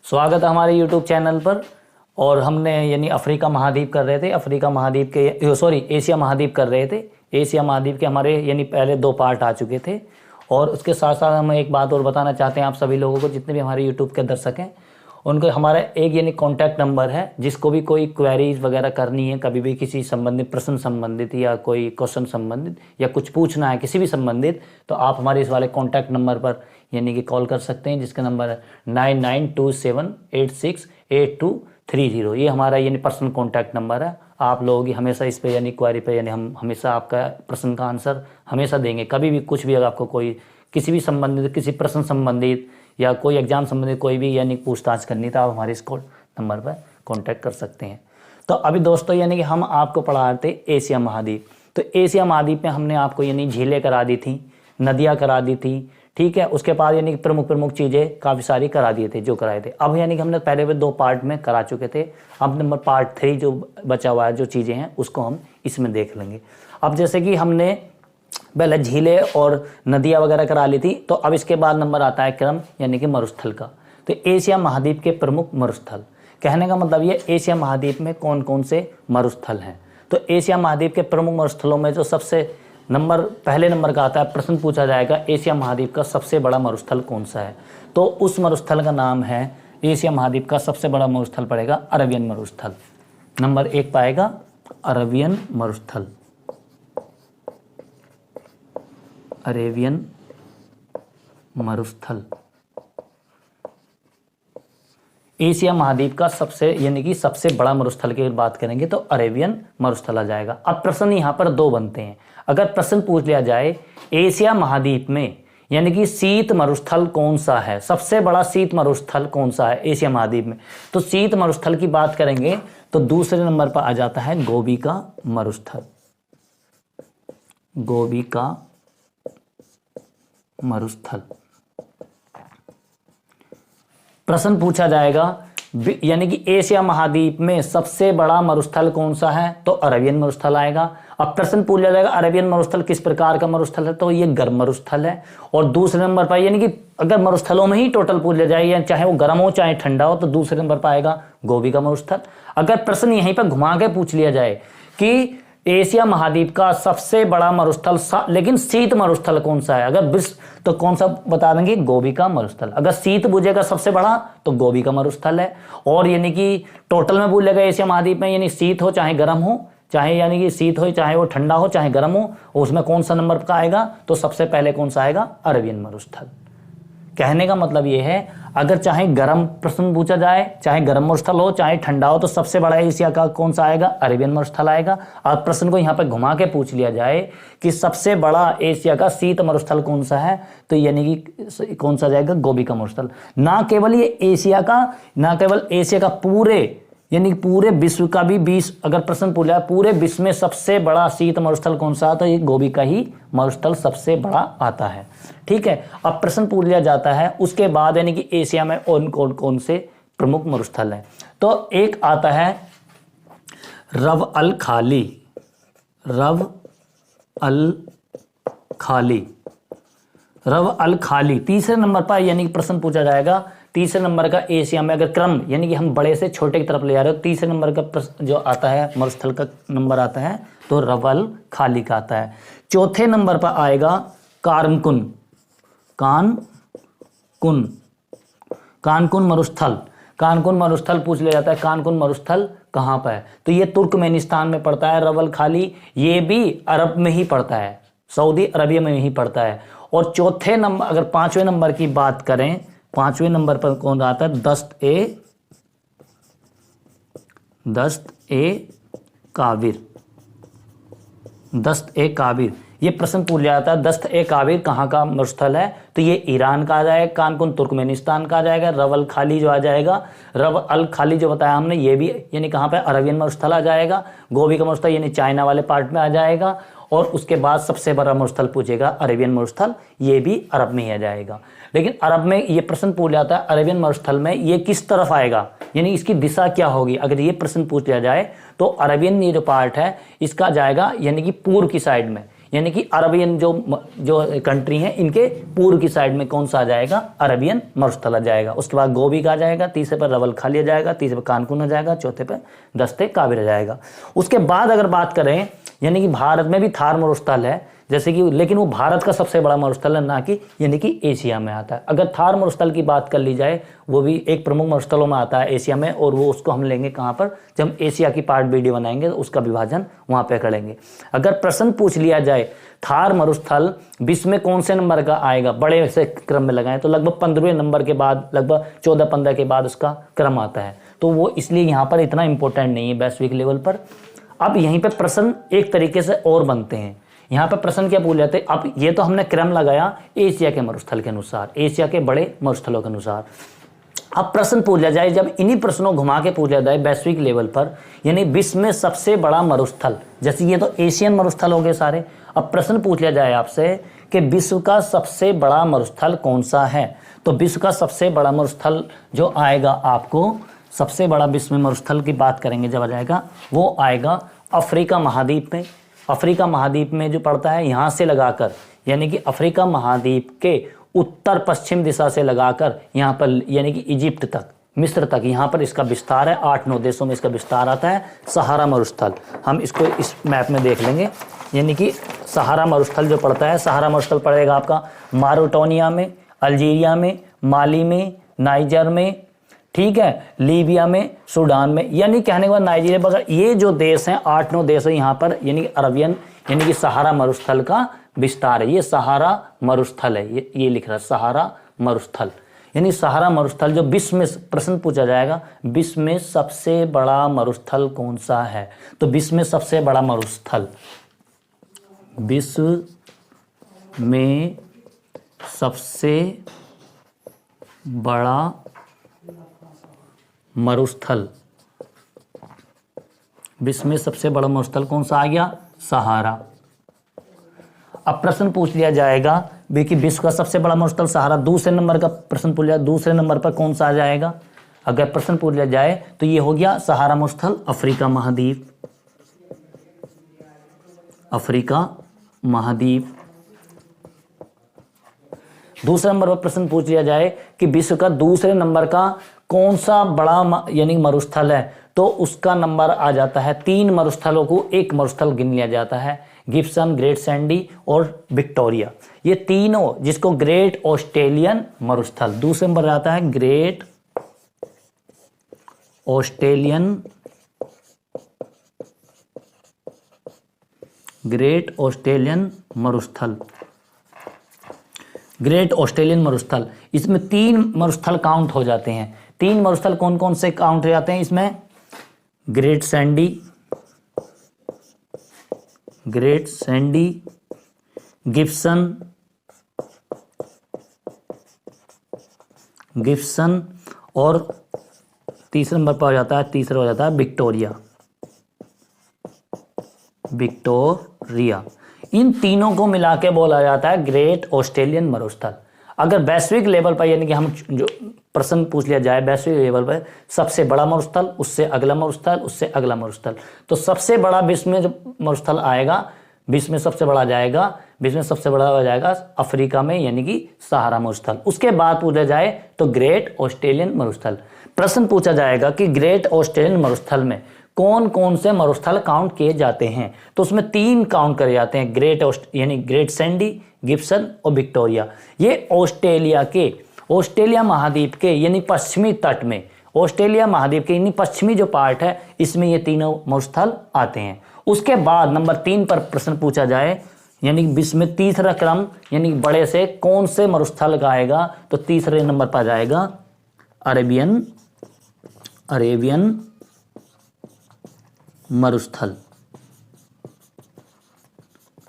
स्वागत है हमारे YouTube चैनल पर। और हमने यानी अफ्रीका महाद्वीप कर रहे थे, अफ्रीका महाद्वीप के एशिया महाद्वीप कर रहे थे। एशिया महाद्वीप के हमारे यानी पहले 2 पार्ट आ चुके थे। और उसके साथ साथ हम एक बात और बताना चाहते हैं आप सभी लोगों को, जितने भी हमारे YouTube के दर्शक हैं उनको हमारा एक यानी कॉन्टैक्ट नंबर है, जिसको भी कोई क्वेरीज वगैरह करनी है, कभी भी किसी संबंधित प्रश्न संबंधित या कोई क्वेश्चन संबंधित या कुछ पूछना है किसी भी संबंधित, तो आप हमारे इस वाले कॉन्टैक्ट नंबर पर यानी कि कॉल कर सकते हैं, जिसका नंबर है 9927868230। ये हमारा यानी पर्सनल कॉन्टैक्ट नंबर है। आप लोगों की हमेशा इस पर यानी क्वेरी पे यानी हम हमेशा आपका प्रश्न का आंसर हमेशा देंगे। कभी भी कुछ भी अगर आपको कोई किसी भी संबंधित किसी प्रश्न संबंधित या कोई एग्जाम संबंधित कोई भी यानी पूछताछ करनी तो आप हमारे इस नंबर पर कांटेक्ट कर सकते हैं। तो अभी दोस्तों यानी कि हम आपको पढ़ा रहे थे एशिया महाद्वीप। तो एशिया महाद्वीप में हमने आपको यानी झीलें करा दी थी, नदियाँ करा दी थी, ठीक है। उसके बाद यानी प्रमुख प्रमुख चीज़ें काफ़ी सारी करा दिए थे जो कराए थे। अब यानी कि हमने पहले भी 2 पार्ट में करा चुके थे। अब नंबर पार्ट 3 जो बचा हुआ है जो चीज़ें हैं उसको हम इसमें देख लेंगे। अब जैसे कि हमने पहले झीलें और नदियाँ वगैरह करा ली थी, तो अब इसके बाद नंबर आता है क्रम यानी कि मरुस्थल का। तो एशिया महाद्वीप के प्रमुख मरुस्थल, कहने का मतलब ये एशिया महाद्वीप में कौन कौन से मरुस्थल हैं। तो एशिया महाद्वीप के प्रमुख मरुस्थलों में जो सबसे पहले नंबर का आता है, प्रश्न पूछा जाएगा एशिया महाद्वीप का सबसे बड़ा मरुस्थल कौन सा है, तो उस मरुस्थल का नाम है, एशिया महाद्वीप का सबसे बड़ा मरुस्थल पड़ेगा अरबियन मरुस्थल। नंबर 1 पाएगा अरबियन मरुस्थल, अरेबियन मरुस्थल। एशिया महाद्वीप का सबसे यानी कि सबसे बड़ा मरुस्थल की बात करेंगे तो अरेबियन मरुस्थल आ जाएगा। अब प्रश्न यहाँ पर 2 बनते हैं। अगर प्रश्न पूछ लिया जाए एशिया महाद्वीप में यानी कि शीत मरुस्थल कौन सा है, सबसे बड़ा शीत मरुस्थल कौन सा है एशिया महाद्वीप में, तो शीत मरुस्थल की बात करेंगे तो दूसरे नंबर पर आ जाता है गोबी का मरुस्थल, गोबी का मरुस्थल। प्रश्न पूछा जाएगा यानी कि एशिया महाद्वीप में सबसे बड़ा मरुस्थल कौन सा है, तो अरबियन मरुस्थल आएगा। अब प्रश्न पूछा जाएगा अरबियन मरुस्थल किस प्रकार का मरुस्थल है, तो ये गर्म मरुस्थल है। और दूसरे नंबर पर यानी कि अगर मरुस्थलों में ही टोटल पूछ लिया जाए, या चाहे वो गर्म हो चाहे ठंडा हो, तो दूसरे नंबर पर आएगा गोबी का मरुस्थल। अगर प्रश्न यहीं पर घुमा के पूछ लिया जाए कि एशिया महाद्वीप का सबसे बड़ा मरुस्थल लेकिन शीत मरुस्थल कौन सा है, अगर विश्व तो कौन सा बता देंगे, गोबी का मरुस्थल। अगर शीत पूछेगा सबसे बड़ा तो गोबी का मरुस्थल है। और यानी कि टोटल में पूछ लेगा एशिया महाद्वीप में यानी शीत हो चाहे गर्म हो, चाहे यानी कि शीत हो चाहे वो ठंडा हो चाहे गर्म हो, उसमें कौन सा नंबर का आएगा, तो सबसे पहले कौन सा आएगा, अरबियन मरुस्थल। कहने का मतलब ये है अगर चाहे गर्म प्रश्न पूछा जाए, चाहे गर्म मरुस्थल हो चाहे ठंडा हो, तो सबसे बड़ा एशिया का कौन सा आएगा, अरेबियन मरुस्थल आएगा। और प्रश्न को यहाँ पे घुमा के पूछ लिया जाए कि सबसे बड़ा एशिया का शीत मरुस्थल कौन सा है, तो यानी कि कौन सा जाएगा, गोबी का मरुस्थल। ना केवल ये एशिया का, ना केवल एशिया का, पूरे यानी पूरे विश्व का भी 20 अगर प्रश्न पूछा पूरे विश्व में सबसे बड़ा शीत मरुस्थल कौन सा, तो ये गोबी का ही मरुस्थल सबसे बड़ा आता है, ठीक है। अब प्रश्न पूछ लिया जाता है उसके बाद यानी कि एशिया में कौन कौन से प्रमुख मरुस्थल हैं, तो एक आता है रव अल खाली, रव अल खाली, रव अल खाली। तीसरे नंबर पर यानी कि प्रश्न पूछा जाएगा तीसरे नंबर का एशिया में, अगर क्रम यानी कि हम बड़े से छोटे की तरफ ले जा रहे हो, तीसरे नंबर का जो आता है मरुस्थल का नंबर आता है तो रवल खाली का आता है। चौथे नंबर पर आएगा कानकुन, कानकुन, कानकुन मरुस्थल। कानकुन मरुस्थल पूछ लिया जाता है, कानकुन मरुस्थल कहाँ पर है, तो ये तुर्कमेनिस्तान में पड़ता है। रवल खाली ये भी अरब में ही पड़ता है, सऊदी अरबिया में ही पड़ता है। और चौथे नंबर अगर 5वें नंबर की बात करें, 5वें नंबर पर कौन आता है, दस्त ए काबिर, दस्त ए काबिर। ये प्रश्न पूछ लिया जाता है दस्त ए काबिर कहाँ का मरुस्थल है, तो ये ईरान का आ जाएगा। कानकुन तुर्कमेनिस्तान का आ जाएगा। रवल खाली जो आ जाएगा, रव अल खाली जो बताया हमने, ये भी यानी कहाँ पे, अरबियन मरुस्थल आ जाएगा। गोबी का मरुस्थल यानी चाइना वाले पार्ट में आ जाएगा। और उसके बाद सबसे बड़ा मरुस्थल पूछेगा अरेबियन मरुस्थल, ये भी अरब में ही आ जाएगा। लेकिन अरब में ये प्रश्न पूछ जाता है अरेबियन मरुस्थल में ये किस तरफ आएगा, यानी इसकी दिशा क्या होगी। अगर ये प्रश्न पूछ लिया जाए तो अरेबियन ये जो पार्ट है इसका जाएगा यानी कि पूर्व की साइड में, यानी कि अरबियन जो कंट्री हैं इनके पूर्व की साइड में कौन सा आ जाएगा, अरबियन मरुस्थल आ जाएगा। उसके बाद गोबिक आ जाएगा, तीसरे पर रवल खाली आ जाएगा, तीसरे पर कानकुन आ जाएगा, चौथे पर दस्ते काबिर आ जाएगा। उसके बाद अगर बात करें यानी कि भारत में भी थार मरुस्थल है जैसे कि, लेकिन वो भारत का सबसे बड़ा मरुस्थल है, ना कि यानी कि एशिया में आता है। अगर थार मरुस्थल की बात कर ली जाए वो भी एक प्रमुख मरुस्थलों में आता है एशिया में, और वो उसको हम लेंगे कहाँ पर, जब हम एशिया की पार्ट वीडियो बनाएंगे तो उसका विभाजन वहाँ पे करेंगे। अगर प्रश्न पूछ लिया जाए थार मरुस्थल विश्व में कौन से नंबर का आएगा, बड़े से क्रम में लगाएं तो लगभग 15वें नंबर के बाद, लगभग 14-15 के बाद उसका क्रम आता है। तो वो इसलिए यहाँ पर इतना इंपॉर्टेंट नहीं है वैश्विक लेवल पर। अब यहीं पे प्रश्न एक तरीके से और बनते हैं। यहाँ पर प्रश्न क्या पूछ जाते हैं, अब ये तो हमने क्रम लगाया एशिया के मरुस्थल के अनुसार, एशिया के बड़े मरुस्थलों के अनुसार। अब प्रश्न पूछा जाए, जब इन्हीं प्रश्नों घुमा के पूछा जाए वैश्विक लेवल पर, यानी विश्व में सबसे बड़ा मरुस्थल, जैसे ये तो एशियन मरुस्थल हो गए सारे। अब प्रश्न पूछ लिया जाए आपसे कि विश्व का सबसे बड़ा मरुस्थल कौन सा है, तो विश्व का सबसे बड़ा मरुस्थल जो आएगा आपको, सबसे बड़ा विश्व में मरुस्थल की बात करेंगे जब आ जाएगा, वो आएगा अफ्रीका महाद्वीप में। अफ्रीका महाद्वीप में जो पड़ता है, यहाँ से लगाकर यानी कि अफ्रीका महाद्वीप के उत्तर पश्चिम दिशा से लगाकर यहाँ पर यानी कि इजिप्ट तक, मिस्र तक, यहाँ पर इसका विस्तार है। 8-9 देशों में इसका विस्तार आता है। सहारा मरुस्थल, हम इसको इस मैप में देख लेंगे। यानी कि सहारा मरुस्थल जो पड़ता है, सहारा मरुस्थल पड़ेगा आपका मारोटोनिया में, अल्जीरिया में, माली में, नाइजर में, ठीक है, लीबिया में, सूडान में, यानी कहने के बाद नाइजीरिया बगैर ये जो देश हैं 8-9 देश हैं यहाँ पर, यानी कि अरबियन यानी कि सहारा मरुस्थल का विस्तार है। ये सहारा मरुस्थल है, ये लिख रहा है सहारा मरुस्थल। यानी सहारा मरुस्थल जो विश्व में, प्रश्न पूछा जाएगा विश्व में सबसे बड़ा मरुस्थल कौन सा है, तो विश्व में सबसे बड़ा मरुस्थल, विश्व में सबसे बड़ा मरुस्थल, विश्व में सबसे बड़ा मरुस्थल कौन सा आ गया, सहारा। अब प्रश्न पूछ लिया जाएगा कि विश्व का सबसे बड़ा मरुस्थल सहारा, दूसरे नंबर का प्रश्न पूछ लिया, दूसरे नंबर पर कौन सा आ जाएगा। अगर प्रश्न पूछ लिया जाए तो ये हो गया सहारा मरुस्थल अफ्रीका महाद्वीप, अफ्रीका महाद्वीप। दूसरे नंबर पर प्रश्न पूछ लिया जाए कि विश्व का दूसरे नंबर का कौन सा बड़ा यानी मरुस्थल है, तो उसका नंबर आ जाता है, 3 मरुस्थलों को एक मरुस्थल गिन लिया जाता है, गिब्सन, ग्रेट सैंडी और विक्टोरिया। ये तीनों, जिसको ग्रेट ऑस्ट्रेलियन मरुस्थल, दूसरे नंबर आता है ग्रेट ऑस्ट्रेलियन, ग्रेट ऑस्ट्रेलियन मरुस्थल, ग्रेट ऑस्ट्रेलियन मरुस्थल। इसमें 3 मरुस्थल काउंट हो जाते हैं। 3 मरुस्थल कौन कौन से काउंट हो जाते हैं इसमें, great Sandy, great Sandy, Gibson, Gibson, और तीसरे नंबर पर हो जाता है, तीसरा हो जाता है विक्टोरिया, विक्टोरिया। इन तीनों को मिला के बोला जाता है ग्रेट ऑस्ट्रेलियन मरुस्थल। अगर वैश्विक लेवल पर यानी कि हम जो प्रश्न पूछ लिया जाए वैश्विक लेवल पर, सबसे बड़ा मरुस्थल, उससे अगला मरुस्थल, उससे अगला मरुस्थल, तो सबसे बड़ा विश्व में जो मरुस्थल आएगा, विश्व में सबसे बड़ा जाएगा, विश्व में सबसे बड़ा हो जाएगा अफ्रीका में यानी कि सहारा मरुस्थल। उसके बाद पूछा जाए तो ग्रेट ऑस्ट्रेलियन मरुस्थल। प्रश्न पूछा जाएगा कि ग्रेट ऑस्ट्रेलियन मरुस्थल में कौन कौन से मरुस्थल काउंट किए जाते हैं, तो उसमें 3 काउंट करे जाते हैं, यानी ग्रेट सैंडी, गिब्सन और विक्टोरिया। ये ऑस्ट्रेलिया महाद्वीप के यानी पश्चिमी तट में, ऑस्ट्रेलिया महाद्वीप के यानी पश्चिमी जो पार्ट है, इसमें ये तीनों मरुस्थल आते हैं। उसके बाद नंबर 3 पर प्रश्न पूछा जाए यानी विश्व में तीसरा क्रम यानी बड़े से कौन से मरुस्थल का आएगा, तो तीसरे नंबर पर जाएगा अरेबियन मरुस्थल,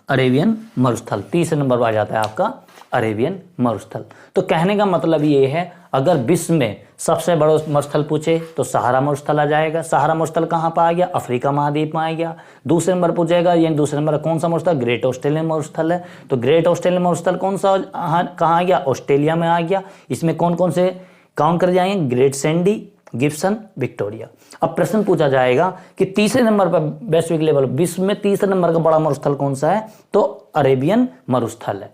अरेबियन मरुस्थल तीसरे नंबर पर आ जाता है आपका अरेबियन मरुस्थल। तो कहने का मतलब ये है, अगर विश्व में सबसे बड़ा मरुस्थल पूछे तो सहारा मरुस्थल आ जाएगा। सहारा मरुस्थल कहाँ पर आ गया, अफ्रीका महाद्वीप में आ गया। दूसरे नंबर पूछेगा यानी दूसरे नंबर कौन सा मरुस्थल, ग्रेट ऑस्ट्रेलियन मरुस्थल है, तो ग्रेट ऑस्ट्रेलियन मरुस्थल कौन सा कहाँ आ गया, ऑस्ट्रेलिया में आ गया। इसमें कौन कौन से काउंट कर जाएंगे, ग्रेट सैंडी, गिब्सन, विक्टोरिया। अब प्रश्न पूछा जाएगा कि तीसरे नंबर पर वैश्विक लेवल विश्व में तीसरे नंबर का बड़ा मरुस्थल कौन सा है, तो अरेबियन मरुस्थल है।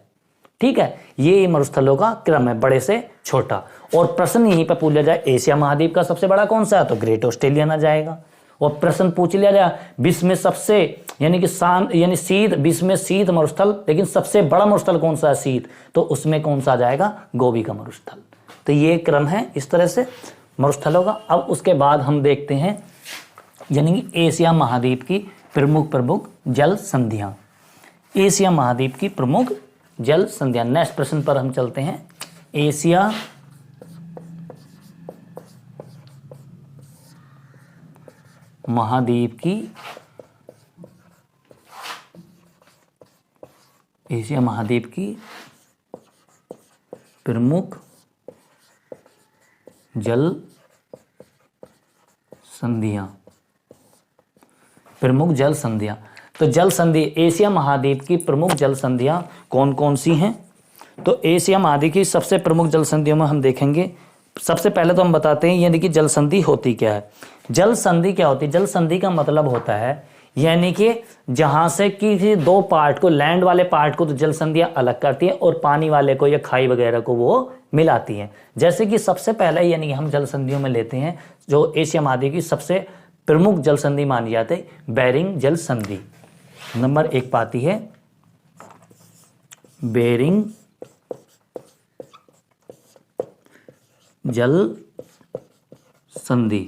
ठीक है, ये मरुस्थलों का क्रम है बड़े से छोटा। और प्रश्न यहीं पर पूछ लिया जाए एशिया महाद्वीप का सबसे बड़ा कौन सा है, तो ग्रेट ऑस्ट्रेलियन आ जाएगा। और प्रश्न पूछ लिया जाए विश्व में सबसे यानी कि शीत, विश्व में शीत मरुस्थल लेकिन सबसे बड़ा मरुस्थल कौन सा है शीत, तो उसमें कौन सा आ जाएगा, गोबी का मरुस्थल। तो ये क्रम है इस तरह से मरुस्थलों का। अब उसके बाद हम देखते हैं यानी कि एशिया महाद्वीप की प्रमुख जल संधियां। एशिया महाद्वीप की प्रमुख जल संधियां। नेक्स्ट प्रश्न पर हम चलते हैं। एशिया महाद्वीप की प्रमुख जल संधियां। प्रमुख जल संधियां, तो जल संधि एशिया महाद्वीप की प्रमुख जल संधियां कौन कौन सी हैं, तो एशिया महाद्वीप की सबसे प्रमुख जल संधियों में हम देखेंगे। सबसे पहले तो हम बताते हैं यानी कि जल संधि होती क्या है। जल संधि क्या होती है, जल संधि का मतलब होता है यानी कि जहां से किसी दो पार्ट को, लैंड वाले पार्ट को तो जल संधियां अलग करती है और पानी वाले को या खाई वगैरह को वो मिलाती हैं। जैसे कि सबसे पहले यानी कि हम जल संधियों में लेते हैं जो एशिया महाद्वीप की सबसे प्रमुख जल संधि मानी जाती है, बेरिंग जल संधि। नंबर 1 पाती है बेरिंग जल संधि।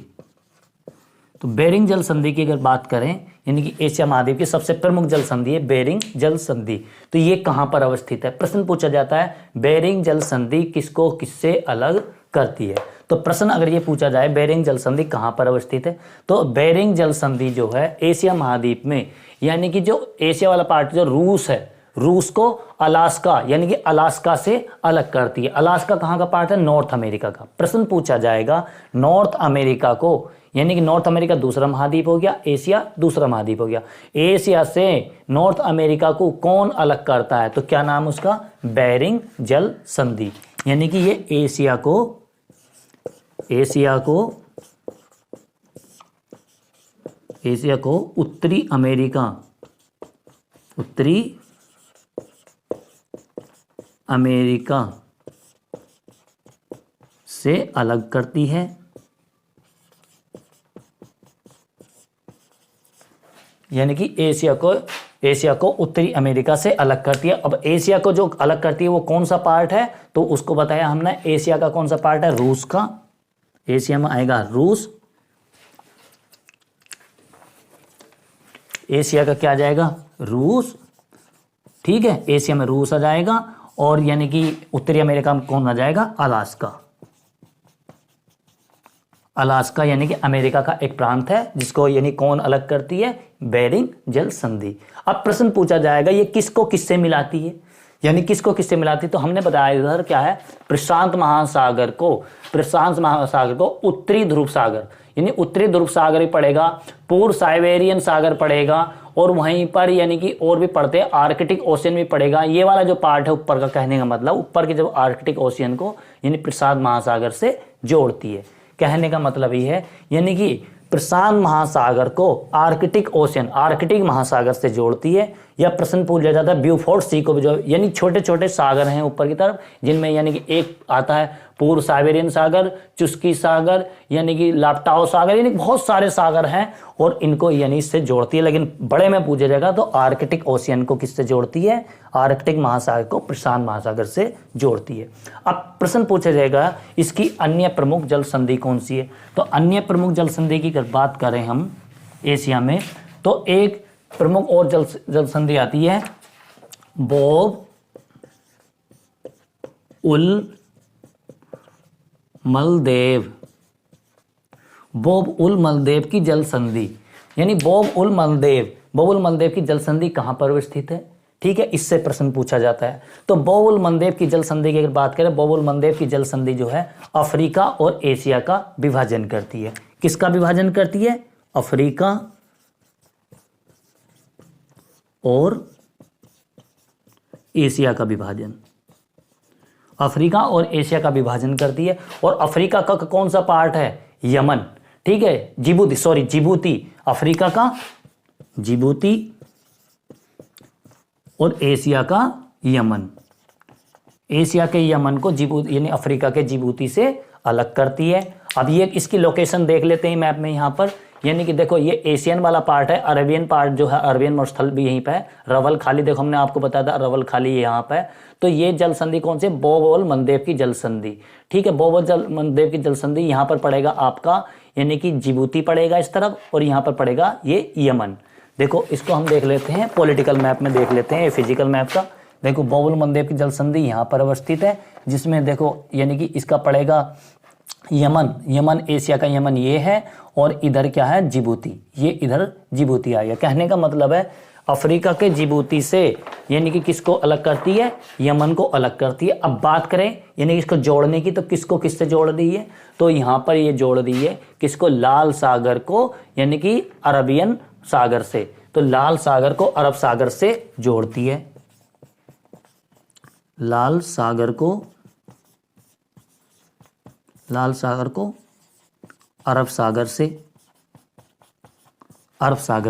तो बेरिंग जल संधि की अगर बात करें यानी कि एशिया महाद्वीप की सबसे प्रमुख जल संधि है बेरिंग जल संधि। तो ये कहां पर अवस्थित है, प्रश्न पूछा जाता है बेरिंग जल संधि किसको किससे अलग करती है। तो प्रश्न अगर ये पूछा जाए बेरिंग जल संधि कहां पर अवस्थित है, तो बेरिंग जल संधि जो है एशिया महाद्वीप में यानी कि जो एशिया वाला पार्ट जो रूस है, रूस को अलास्का यानी कि अलास्का से अलग करती है। अलास्का कहां का पार्ट है, नॉर्थ अमेरिका का। प्रश्न पूछा जाएगा नॉर्थ अमेरिका को यानी कि नॉर्थ अमेरिका दूसरा महाद्वीप हो गया, एशिया दूसरा महाद्वीप हो गया। एशिया से नॉर्थ अमेरिका को कौन अलग करता है, तो क्या नाम उसका, बेरिंग जल संधि। यानी कि ये एशिया को उत्तरी अमेरिका से अलग करती है। यानी कि एशिया को उत्तरी अमेरिका से अलग करती है। अब एशिया को जो अलग करती है वो कौन सा पार्ट है, तो उसको बताया हमने एशिया का कौन सा पार्ट है, रूस का। एशिया में आएगा रूस। एशिया का क्या आ जाएगा, रूस। ठीक है, एशिया में रूस आ जाएगा। और यानी कि उत्तरी अमेरिका में कौन आ जाएगा, अलास्का। अलास्का यानी कि अमेरिका का एक प्रांत है जिसको यानी कौन अलग करती है, बेरिंग जल संधि। अब प्रश्न पूछा जाएगा ये किसको किससे मिलाती है, यानी किसको किससे मिलाती है, तो हमने बताया इधर क्या है, प्रशांत महासागर को उत्तरी ध्रुव सागर यानी उत्तरी ध्रुव सागर ही पड़ेगा, पूर्व साइबेरियन सागर पड़ेगा, और वहीं पर यानी कि और भी पढ़ते हैं आर्कटिक ओशियन भी पड़ेगा। ये वाला जो पार्ट है ऊपर का, कहने का मतलब ऊपर के जब आर्कटिक ओशियन को यानी प्रशांत महासागर से जोड़ती है। कहने का मतलब ये है यानी कि प्रशांत महासागर को आर्कटिक महासागर से जोड़ती है। या प्रश्न पूछा जाता है ब्यूफोर्ट सी को भी जो यानी छोटे छोटे सागर हैं ऊपर की तरफ, जिनमें यानी कि एक आता है पूर्व साइबेरियन सागर, चुस्की सागर यानी कि लाप्टाओ सागर, यानी बहुत सारे सागर हैं और इनको यानी इससे जोड़ती है। लेकिन बड़े में पूछा जाएगा तो आर्कटिक ओशियन को किससे जोड़ती है, आर्कटिक महासागर को प्रशांत महासागर से जोड़ती है। अब प्रश्न पूछा जाएगा इसकी अन्य प्रमुख जल संधि कौन सी है, तो अन्य प्रमुख जल संधि की अगर बात करें हम एशिया में, तो एक प्रमुख और जल संधि आती है बॉब उल मलदेव की जल संधि। यानी बॉब उल मलदेव की जल संधि कहां पर स्थित है, ठीक है, इससे प्रश्न पूछा जाता है। तो बॉब उल मलदेव की जल संधि की अगर बात करें, बॉब उल मलदेव की जल संधि जो है अफ्रीका और एशिया का विभाजन करती है। किसका विभाजन करती है, अफ्रीका और एशिया का विभाजन। अफ्रीका और एशिया का विभाजन करती है। और अफ्रीका का कौन सा पार्ट है, यमन, ठीक है, जिबूती अफ्रीका का जिबूती और एशिया का यमन। एशिया के यमन को जिबूती यानी अफ्रीका के जिबूती से अलग करती है। अब ये इसकी लोकेशन देख लेते हैं मैप में यहाँ पर, यानी कि देखो ये एशियन वाला पार्ट है, अरेबियन पार्ट जो है अरेबियन मरुस्थल भी यहीं पे है। रवल खाली देखो हमने आपको बताया था रवल खाली यहाँ पे है। तो ये जल संधि कौन सी? बोबोल मंदेव की जल संधि, ठीक है। बोबोल मंदेव की जल संधि यहाँ पर पड़ेगा आपका यानी कि जिबूती पड़ेगा इस तरफ, और यहाँ पर पड़ेगा ये यमन। देखो इसको हम देख लेते हैं पॉलिटिकल मैप में, देख लेते हैं फिजिकल मैप का। देखो बोबोल मंदेव की जल संधि यहाँ पर अवस्थित है, जिसमें देखो यानी कि इसका पड़ेगा यमन एशिया का यमन ये है, और इधर क्या है? जिबूती, ये इधर जिबूती आ गया। कहने का मतलब है अफ्रीका के जिबूती से यानी कि किसको अलग करती है? यमन को अलग करती है। अब बात करें यानी कि इसको जोड़ने की, तो किसको किससे जोड़ दी है? तो यहाँ पर ये जोड़ दी है किसको? लाल सागर को यानी कि अरबियन सागर से। तो लाल सागर को अरब सागर से जोड़ती है, लाल सागर को अरब सागर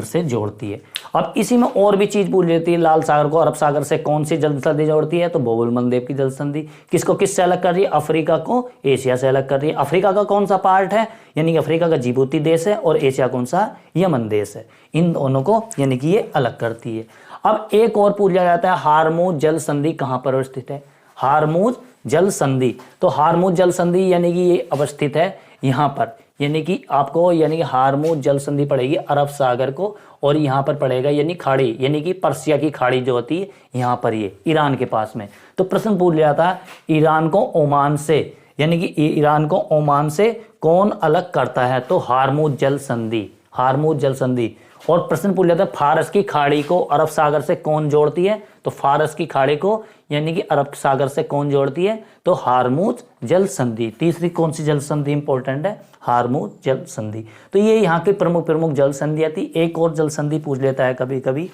से जोड़ती है। अब इसी में और भी चीज पूछ लेती है, लाल सागर को अरब सागर से कौन सी जल संधि जोड़ती है? तो बोबोल मंदेव की जल संधि। किसको किससे अलग कर रही है? अफ्रीका को एशिया से अलग कर रही है। अफ्रीका का कौन सा पार्ट है? यानी कि अफ्रीका का जिबूती देश है, और एशिया कौन सा? यमन देश है। इन दोनों को यानी कि ये अलग करती है। अब एक और पूछा जाता है, हारमूज जल संधि कहां पर अवस्थित है? हारमूज जल संधि, तो हारमूज जल संधि यानी कि ये अवस्थित है यहाँ पर, यानी कि आपको यानी कि हारमूज जल संधि पड़ेगी अरब सागर को, और यहाँ पर पड़ेगा यानी खाड़ी यानी कि पर्सिया की खाड़ी जो होती है यहाँ पर, ये ईरान के पास में। तो प्रश्न पूछ लिया था ईरान को ओमान से यानी कि ईरान को ओमान से कौन अलग करता है? तो हारमूज जल संधि। और प्रश्न पूछ लिया था फारस की खाड़ी को अरब सागर से कौन जोड़ती है? तो फारस की खाड़ी को यानी कि अरब सागर से कौन जोड़ती है? तो हारमूज जल संधि। तीसरी कौन सी जल संधि इंपॉर्टेंट है? हारमूज जल संधि। तो ये यहाँ की प्रमुख जल संधि आती। एक और जल संधि पूछ लेता है कभी कभी,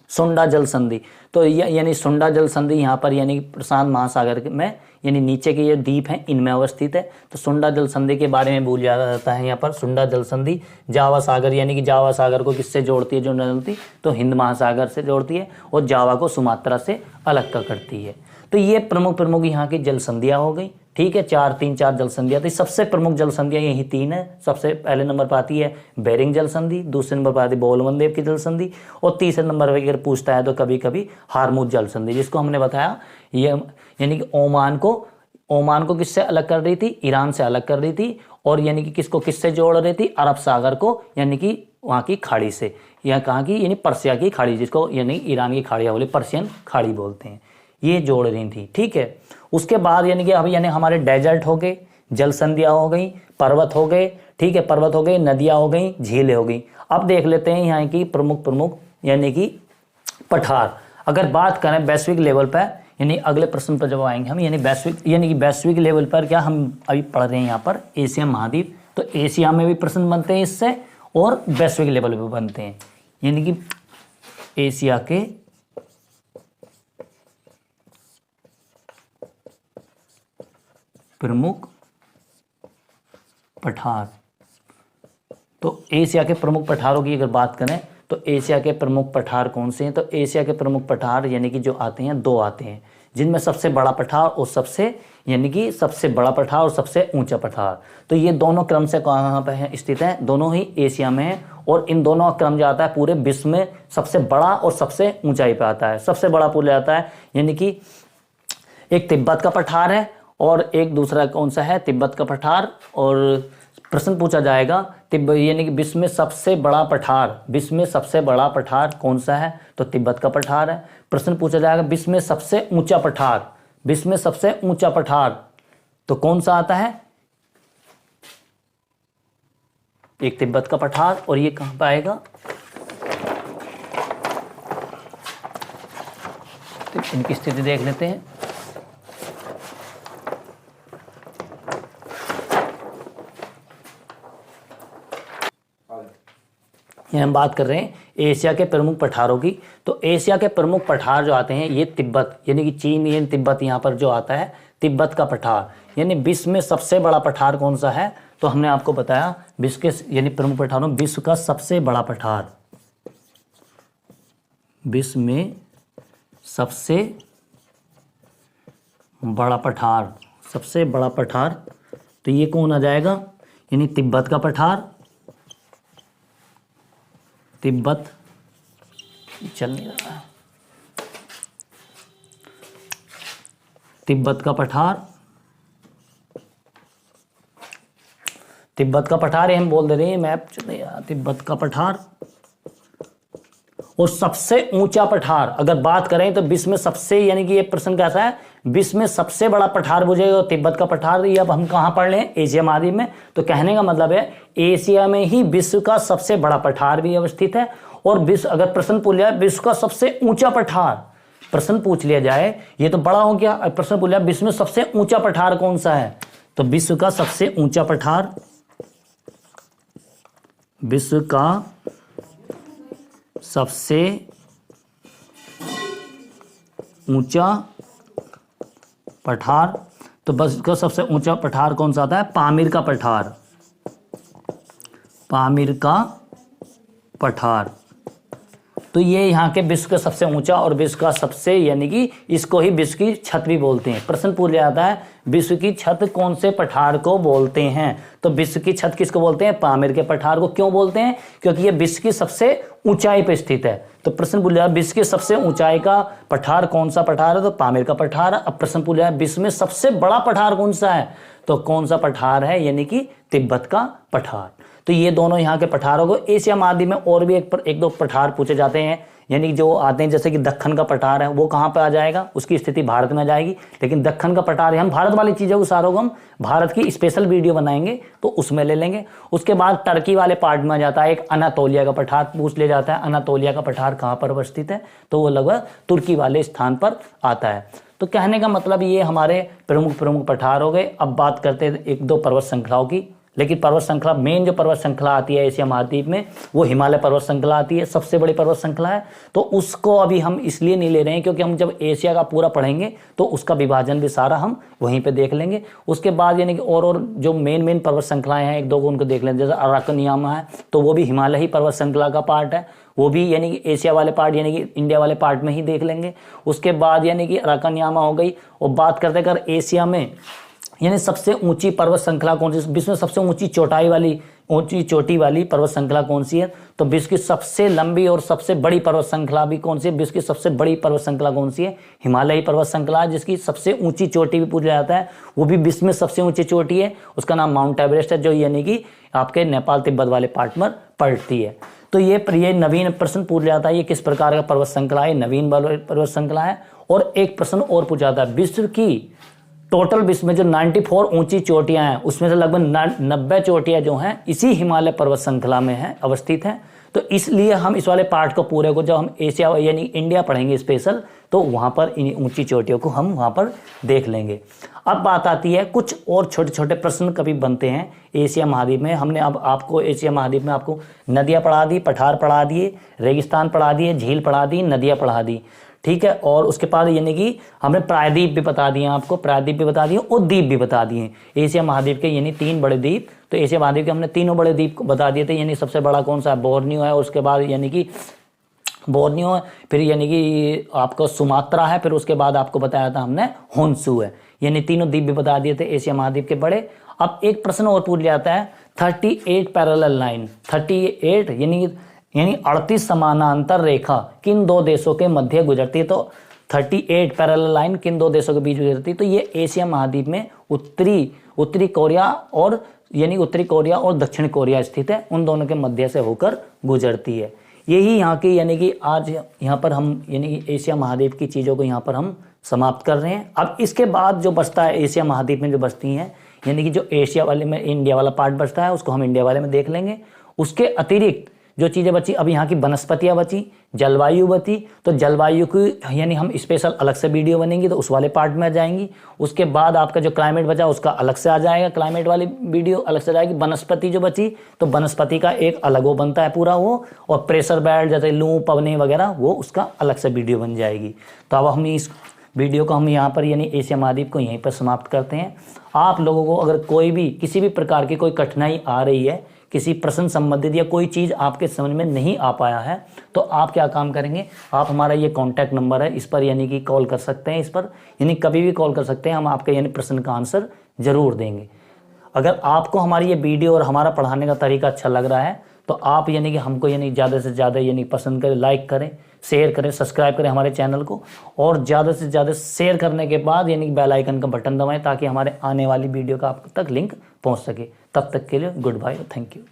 सुंडा जल संधि। तो यानी सुंडा जल संधि यहाँ पर यानी प्रशांत महासागर में यानी नीचे के ये द्वीप हैं इनमें अवस्थित है। तो सुंडा जल संधि के बारे में भूल जाता है यहाँ पर। सुंडा जल संधि जावा सागर यानी कि जावा सागर को किससे जोड़ती है? जो नदी तो हिंद महासागर से जोड़ती है, और जावा को सुमात्रा से अलग करती है। तो ये प्रमुख यहाँ की जल संधियाँ हो गई, ठीक है। तीन चार जल संधियाँ थी। सबसे प्रमुख जल संधियाँ यही तीन है। सबसे पहले नंबर पर आती है बेरिंग जल संधि, दूसरे नंबर पर आती है बोबोल मंदेव की जल संधि, और तीसरे नंबर पर अगर पूछता है तो कभी कभी हारमूज जल संधि, जिसको हमने बताया ये यानी कि ओमान को किससे अलग कर रही थी? ईरान से अलग कर रही थी। और यानी कि किसको किससे जोड़ रही थी? अरब सागर को यानी कि वहाँ की खाड़ी से, या कहाँ की? यानी पर्सिया की खाड़ी, जिसको यानी ईरान की खाड़ियाँ बोले पर्शियन खाड़ी बोलते हैं, ये जोड़ रही थी, ठीक है। उसके बाद यानी कि अब यानी हमारे डेजर्ट हो गए, जल संधियाँ हो गई, पर्वत हो गए, ठीक है, पर्वत हो गए, नदियाँ हो गई, झीलें हो गई। अब देख लेते हैं यहाँ की प्रमुख यानी कि पठार। अगर बात करें वैश्विक लेवल पर, यानी अगले प्रश्न पर जब आएंगे हम, यानी कि वैश्विक लेवल पर क्या हम अभी पढ़ रहे हैं यहाँ पर एशिया महाद्वीप। तो एशिया में भी प्रश्न बनते हैं इससे, और वैश्विक लेवल पर बनते हैं। यानी कि एशिया के प्रमुख पठार। तो एशिया के प्रमुख पठारों की अगर बात करें तो एशिया के प्रमुख पठार कौन से हैं? तो एशिया के प्रमुख पठार यानी कि जो आते हैं दो आते हैं, जिनमें सबसे बड़ा पठार और सबसे ऊंचा पठार। तो ये दोनों क्रम से कहाँ पे है स्थित है? दोनों ही एशिया में है, और इन दोनों का क्रम जो आता है पूरे विश्व में सबसे बड़ा और सबसे ऊंचाई पे आता है। सबसे बड़ा पूरा आता है यानी कि एक तिब्बत का पठार है, और एक दूसरा कौन सा है? तिब्बत का पठार। और प्रश्न पूछा जाएगा तिब्बत यानी कि विश्व में सबसे बड़ा पठार कौन सा है? तो तिब्बत का पठार है। प्रश्न पूछा जाएगा विश्व में सबसे ऊंचा पठार तो कौन सा आता है? एक तिब्बत का पठार, और ये कहां पर आएगा? तो इनकी स्थिति देख लेते हैं। यहाँ हम बात कर रहे हैं एशिया के प्रमुख पठारों की। तो एशिया के प्रमुख पठार जो आते हैं ये तिब्बत यानी कि चीन तिब्बत यहाँ पर जो आता है तिब्बत का पठार। यानी विश्व में सबसे बड़ा पठार कौन सा है? तो हमने आपको बताया विश्व के यानी प्रमुख पठारों, विश्व का सबसे बड़ा पठार, विश्व में सबसे बड़ा पठार, सबसे बड़ा पठार, तो ये कौन आ जाएगा, यानी तिब्बत का पठार, तिब्बत चल नहीं रहा है, तिब्बत का पठार, तिब्बत का पठार हम बोल दे रहे हैं, मैप चले यार, तिब्बत का पठार। और सबसे ऊंचा पठार अगर बात करें तो विश्व में सबसे, यानी कि ये प्रश्न कैसा है, विश्व में सबसे बड़ा पठार पूछेगा तिब्बत का पठार। ये अब हम कहाँ पढ़ लें, एशिया महाद्वीप में। तो कहने का मतलब है एशिया में ही विश्व का सबसे बड़ा पठार भी अवस्थित है। और विश्व, अगर प्रश्न पूछ लिया विश्व का सबसे ऊंचा पठार, प्रश्न पूछ लिया जाए, ये तो बड़ा हो गया, प्रश्न पूछ लिया विश्व में सबसे ऊंचा पठार कौन सा है, तो विश्व का सबसे ऊंचा पठार, विश्व का सबसे ऊंचा पठार, तो बस का सबसे ऊंचा पठार कौन सा आता है, पामीर का पठार, पामीर का पठार। तो ये यहाँ के विश्व का सबसे ऊंचा और विश्व का सबसे, यानी कि इसको ही विश्व की छत भी बोलते हैं। प्रश्न पूछ लिया जाता है विश्व की छत कौन से पठार को बोलते हैं, तो विश्व की छत किसको बोलते हैं, पामीर के पठार को। क्यों बोलते हैं, क्योंकि ये विश्व की सबसे ऊंचाई पर स्थित है। तो प्रश्न पूछ लिया विश्व की सबसे ऊंचाई का पठार कौन सा पठार है, तो पामीर का पठार। अब प्रश्न पूछ लिया विश्व में सबसे बड़ा पठार कौन सा है, तो कौन सा पठार है, यानी कि तिब्बत का पठार। तो ये दोनों यहाँ के पठारों को, एशिया महाद्वीप में और भी एक दो पठार पूछे जाते हैं, यानी जो आते हैं, जैसे कि दक्कन का पठार है, वो कहाँ पे आ जाएगा, उसकी स्थिति भारत में आ जाएगी। लेकिन दक्कन का पठार है, हम भारत वाली चीज़ों को सारों को हम भारत की स्पेशल वीडियो बनाएंगे तो उसमें ले लेंगे। उसके बाद टर्की वाले पार्ट में आ जाता है एक अनातोलिया का पठार पूछ लिया जाता है। अनातोलिया का पठार कहाँ पर अवस्थित है, तो वो लगभग तुर्की वाले स्थान पर आता है। तो कहने का मतलब ये हमारे प्रमुख पठार हो गए। अब बात करते हैं एक दो पर्वत श्रृंखलाओं की। लेकिन पर्वत श्रृंखला, मेन जो पर्वत श्रृंखला आती है एशिया महाद्वीप में, वो हिमालय पर्वत श्रृंखला आती है, सबसे बड़ी पर्वत श्रृंखला है। तो उसको अभी हम इसलिए नहीं ले रहे हैं क्योंकि हम जब एशिया का पूरा पढ़ेंगे तो उसका विभाजन भी सारा हम वहीं पे देख लेंगे। उसके बाद यानी कि और जो मेन पर्वत श्रृंखलाएं हैं एक दो को उनको देख लेंगे। जैसे अराकनियामा है, तो वो भी हिमालय ही पर्वत श्रृंखला का पार्ट है, वो भी यानी कि एशिया वाले पार्ट, यानी कि इंडिया वाले पार्ट में ही देख लेंगे। उसके बाद यानी कि अराकनियामा हो गई। और बात करते अगर एशिया में यानी सबसे ऊंची पर्वत श्रृंखला कौन सी, विश्व में सबसे ऊंची चोटी वाली पर्वत श्रृंखला कौन सी है, तो विश्व की सबसे लंबी और सबसे बड़ी पर्वत श्रृंखला भी कौन सी है, विश्व की सबसे बड़ी पर्वत श्रृंखला कौन सी है, हिमालयी पर्वत श्रृंखला, जिसकी सबसे ऊंची चोटी भी पूछा जाता है, वो भी विश्व में सबसे ऊंची चोटी है, उसका नाम माउंट एवरेस्ट है, जो यानी कि आपके नेपाल तिब्बत वाले पार्ट में पड़ती है। तो ये नवीन प्रश्न पूछ जाता है, ये किस प्रकार का पर्वत श्रृंखला है, नवीन पर्वत श्रृंखला है। और एक प्रश्न और पूछा जाता है, विश्व की टोटल विश्व में जो 94 ऊंची चोटियां हैं उसमें से लगभग 90 चोटियां जो हैं इसी हिमालय पर्वत श्रृंखला में हैं, अवस्थित हैं। तो इसलिए हम इस वाले पार्ट को पूरे को जब हम एशिया यानी इंडिया पढ़ेंगे स्पेशल, तो वहाँ पर इन ऊंची चोटियों को हम वहाँ पर देख लेंगे। अब बात आती है कुछ और छोटे छोटे प्रश्न कभी बनते हैं एशिया महाद्वीप में। हमने अब आपको एशिया महाद्वीप में आपको नदियाँ पढ़ा दी, पठार पढ़ा दिए, रेगिस्तान पढ़ा दिए, झील पढ़ा दी, नदियाँ पढ़ा दी, ठीक है। और उसके बाद यानी कि हमने प्रायद्वीप भी बता दिए, आपको प्रायद्वीप भी बता दिए और द्वीप भी बता दिए एशिया महाद्वीप के, यानी 3 बड़े द्वीप। तो एशिया महाद्वीप के हमने तीनों बड़े द्वीप को बता दिए थे, यानी सबसे बड़ा कौन सा है, बोर्नियो है, उसके बाद यानी कि बोर्नियो है, फिर यानी कि आपको सुमात्रा है, फिर उसके बाद आपको बताया था हमने होन्सू है, यानी तीनों द्वीप भी बता दिए थे एशिया महाद्वीप के बड़े। अब एक प्रश्न और पूछ जाता है 38 पैरेलल लाइन, 38 यानी 38 समानांतर रेखा किन दो देशों के मध्य गुजरती है, तो 38 पैरेलल लाइन किन दो देशों के बीच गुजरती है, तो ये एशिया महाद्वीप में उत्तरी कोरिया और दक्षिण कोरिया स्थित है, उन दोनों के मध्य से होकर गुजरती है। यही यहाँ की यानी कि आज यहाँ पर हम यानी कि एशिया महाद्वीप की चीज़ों को यहाँ पर हम समाप्त कर रहे हैं। अब इसके बाद जो बचता है एशिया महाद्वीप में जो बचती हैं, यानी कि जो एशिया वाले में इंडिया वाला पार्ट बचता है, उसको हम इंडिया वाले में देख लेंगे। उसके अतिरिक्त जो चीज़ें बची, अब यहाँ की वनस्पतियाँ बची, जलवायु बची, तो जलवायु की यानी हम स्पेशल अलग से वीडियो बनेंगी तो उस वाले पार्ट में आ जाएंगी। उसके बाद आपका जो क्लाइमेट बचा उसका अलग से आ जाएगा, क्लाइमेट वाली वीडियो अलग से जाएगी। वनस्पति जो बची तो वनस्पति का एक अलग वो बनता है पूरा वो, और प्रेशर बेल्ट जैसे लू पवने वगैरह वो उसका अलग से वीडियो बन जाएगी। तो अब हम इस वीडियो को हम यहाँ पर यानी एशिया महाद्वीप को यहीं पर समाप्त करते हैं। आप लोगों को अगर कोई भी किसी भी प्रकार की कोई कठिनाई आ रही है, किसी प्रश्न संबंधित या कोई चीज़ आपके समझ में नहीं आ पाया है, तो आप क्या काम करेंगे, आप हमारा ये कॉन्टैक्ट नंबर है, इस पर यानी कि कॉल कर सकते हैं, इस पर यानी कभी भी कॉल कर सकते हैं, हम आपके यानी प्रश्न का आंसर जरूर देंगे। अगर आपको हमारी ये वीडियो और हमारा पढ़ाने का तरीका अच्छा लग रहा है तो आप यानी कि हमको यानी ज़्यादा से ज़्यादा यानी पसंद करें, लाइक करें, शेयर करें, सब्सक्राइब करें हमारे चैनल को, और ज़्यादा से ज़्यादा शेयर करने के बाद यानी बेल आइकन का बटन दबाएं ताकि हमारे आने वाली वीडियो का आप तक लिंक पहुंच सके। तब तक के लिए गुड बाय, थैंक यू।